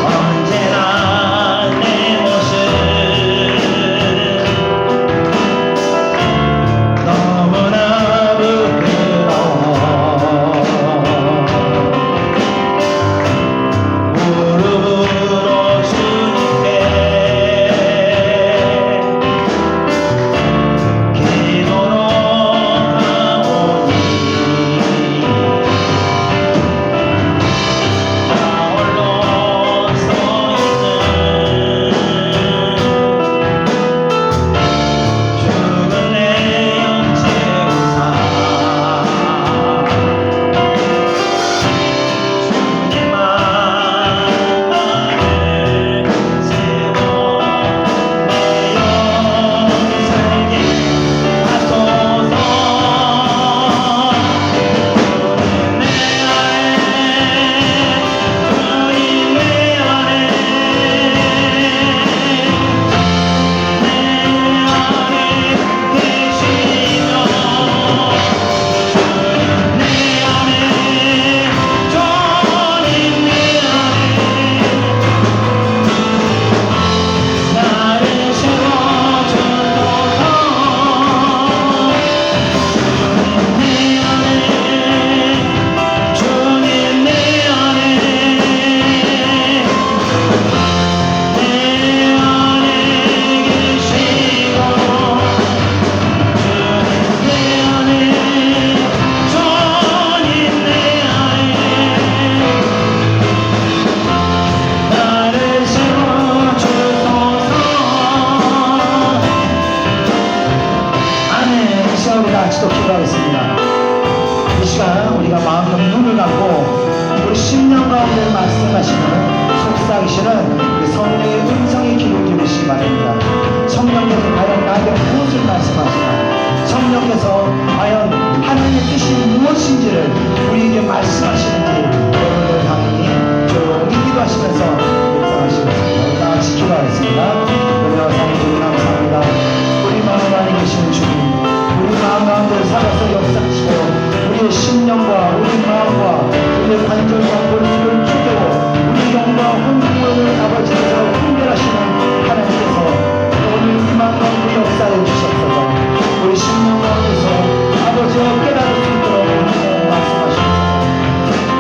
Speaker 3: 언제나 내 모습 너무나 부끄러워 무릎으로 주님께 기도로 가오니 나 홀로 서 있는 죽은 내 영체 우사 주님만 나를 세워 내 영혼 살게 하소서 주님 내 안에 주님 내 안에 내 안에 계시며 주님 내 안에 주님 내 안에 나를 세워주소서 주님 내 안에 내 안에 계시고 주님 내 안에 주님 내 안에 나를 세워주소서
Speaker 1: 아멘. 이 시간 우리 같이 또 기도하겠습니다. 이 시간 우리가 마음껏 눈을 감고 우리 심령 가운데 말씀하시는 속삭이시는 그 성령의 음성의 귀를 기울이시기 바랍니다. 성령께서 과연 나에게 무엇을 말씀하시나, 성령께서 과연 하나님의 뜻이 무엇인지를 우리에게 말씀하시는지 여러분들 당연히 조용히 기도하시면서 묵상하시겠습니다. 우리 다 같이 기도하겠습니다. 여러분 주님 감사합니다. 우리 마음 안에 계시는 주님, 우리 마음 가운데 살아서 역사하시고 우리의 심령과 우리 마음과 우리의 관절과 골수를 죽이고 우리 영과 혼국을 아버지께서 분별하시는 하나님께서 오늘 이 마음 가운데 역사해 주셨어서 우리 심령 가운데서 아버지와 깨달을 수 있도록 말씀하시옵소서.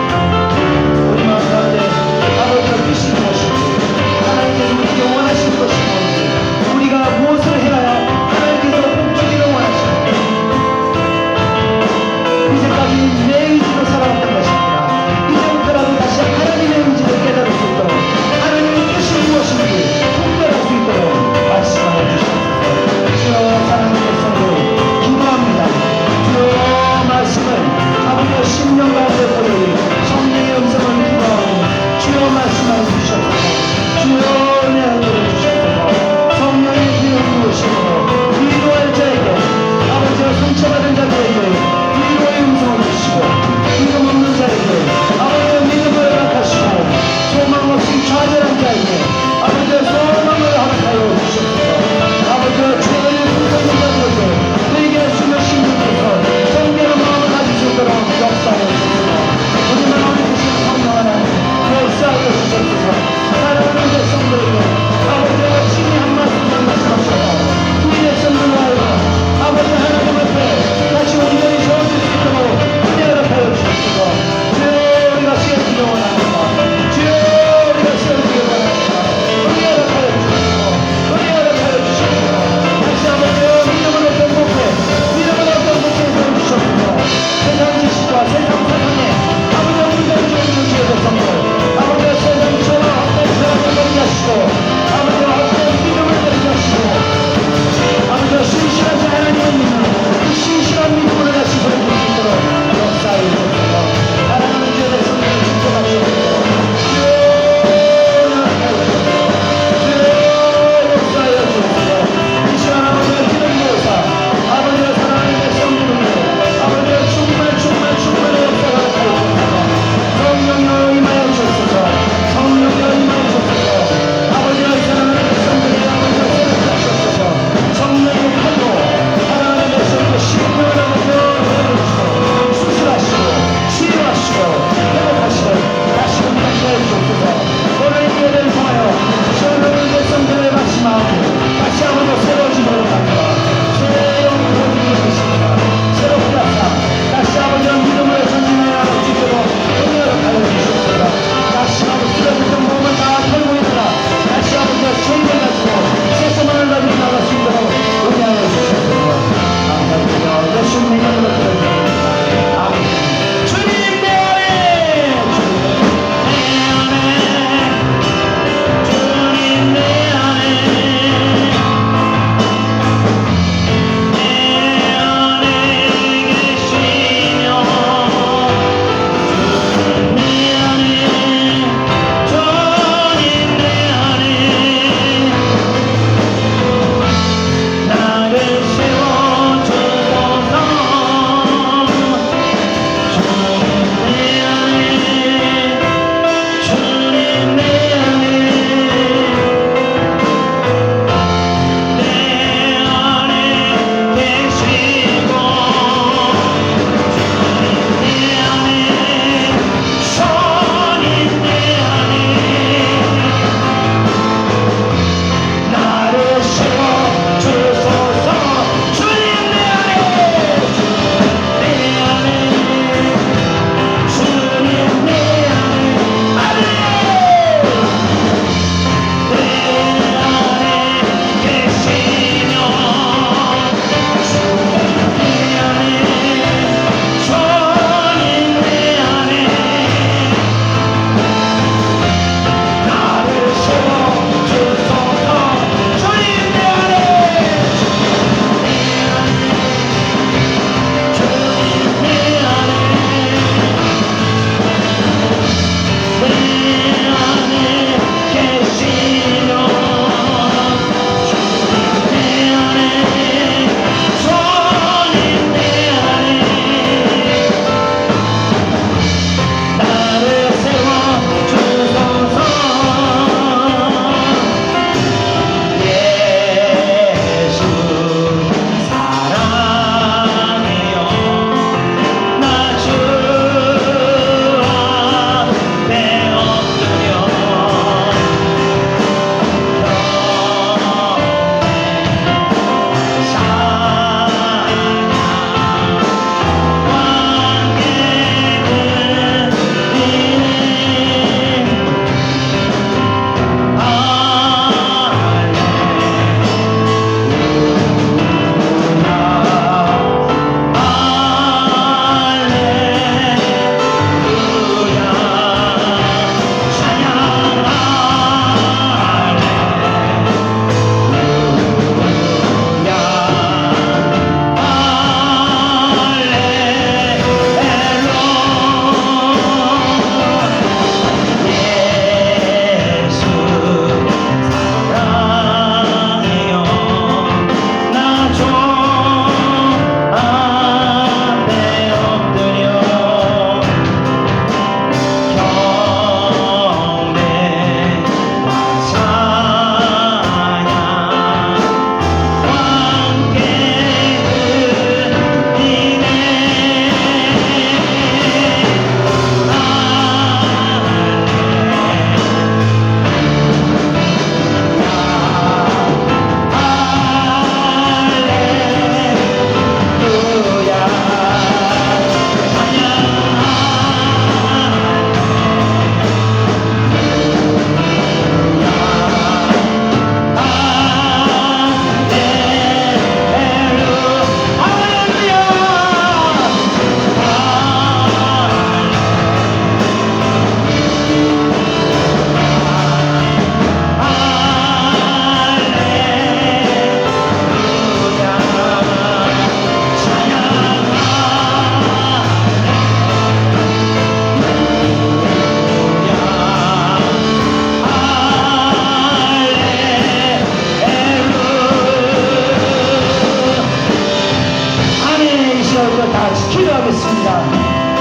Speaker 1: 또 다 같이 기도하겠습니다.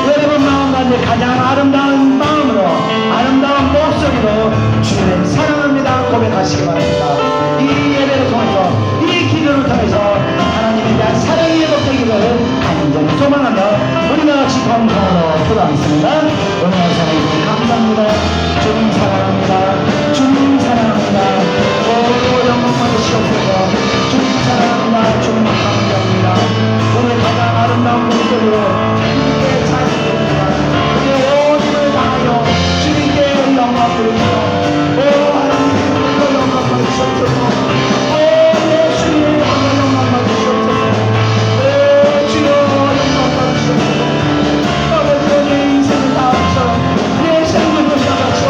Speaker 1: 여러분 마음 가운데 가장 아름다운 마음으로 아름다운 목소리로 주님 사랑합니다 고백하시기 바랍니다. 이 예배를 통해서 이 기도를 통해서 하나님에 대한 사랑이 회복되기를 간절히 소망하며 우리가 같이 건강으로 기도하겠습니다. 오늘 사랑해 감사합니다. 주님 사랑합니다. 주님 사랑합니다. 오 영광 받으시옵소서. 주님 사랑합니다. 주님 감사합니다. 오늘 가장 아름다운 목소리로 주님께 찬양드립니다. 우리의 온 힘을 다하여 주님께 영광 드립니다. 오 하나님 영광 받으시옵소서. 오 예수님 영광 받으시옵소서. 오 주여 영광 받으시옵소서. 아버지 내 인생을 다하셔 내 생명을 다하셔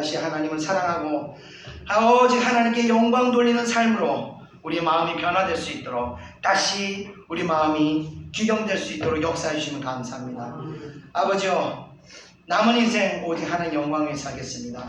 Speaker 2: 다시 하나님을 사랑하고 오직 하나님께 영광 돌리는 삶으로 우리 마음이 변화될 수 있도록 다시 우리 마음이 귀경될 수 있도록 역사해 주시면 감사합니다. 아버지요, 남은 인생 오직 하나님 영광을 위해 살겠습니다.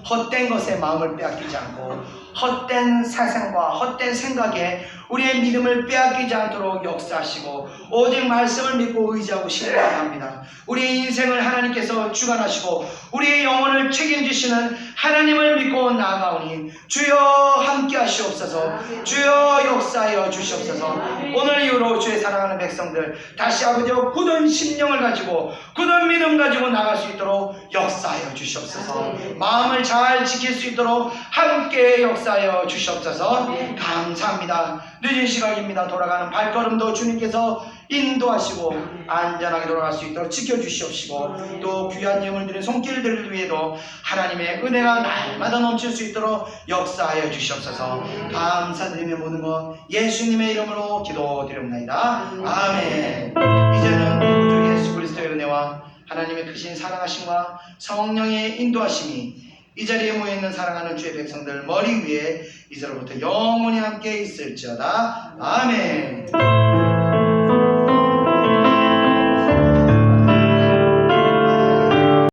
Speaker 2: 헛된 것에 마음을 빼앗기지 않고 헛된 사상과 헛된 생각에 우리의 믿음을 빼앗기지 않도록 역사하시고 오직 말씀을 믿고 의지하고 신뢰합니다. 우리의 인생을 하나님께서 주관하시고 우리의 영혼을 책임지시는 하나님을 믿고 나아가오니 주여 함께 하시옵소서. 주여 역사하여 주시옵소서. 오늘 이후로 주의 사랑하는 백성들 다시 아버지와 굳은 심령을 가지고 굳은 믿음 가지고 나갈 수 있도록 역사하여 주시옵소서. 마음을 잘 지킬 수 있도록 함께 역사하여 주시옵소서. 감사합니다. 늦은 시각입니다. 돌아가는 발걸음도 주님께서 인도하시고 안전하게 돌아갈 수 있도록 지켜주시옵시고 또 귀한 예물 드린 손길들을 위해도 하나님의 은혜가 날마다 넘칠 수 있도록 역사하여 주시옵소서. 감사드리며 모든 것 예수님의 이름으로 기도드립니다. 아멘. 이제는 우리 구주 예수 그리스도의 은혜와 하나님의 크신 사랑하심과 성령의 인도하심이 이 자리에 모여있는 사랑하는 주의 백성들 머리 위에 이제로부터 영원히 함께 있을지어다. 아멘.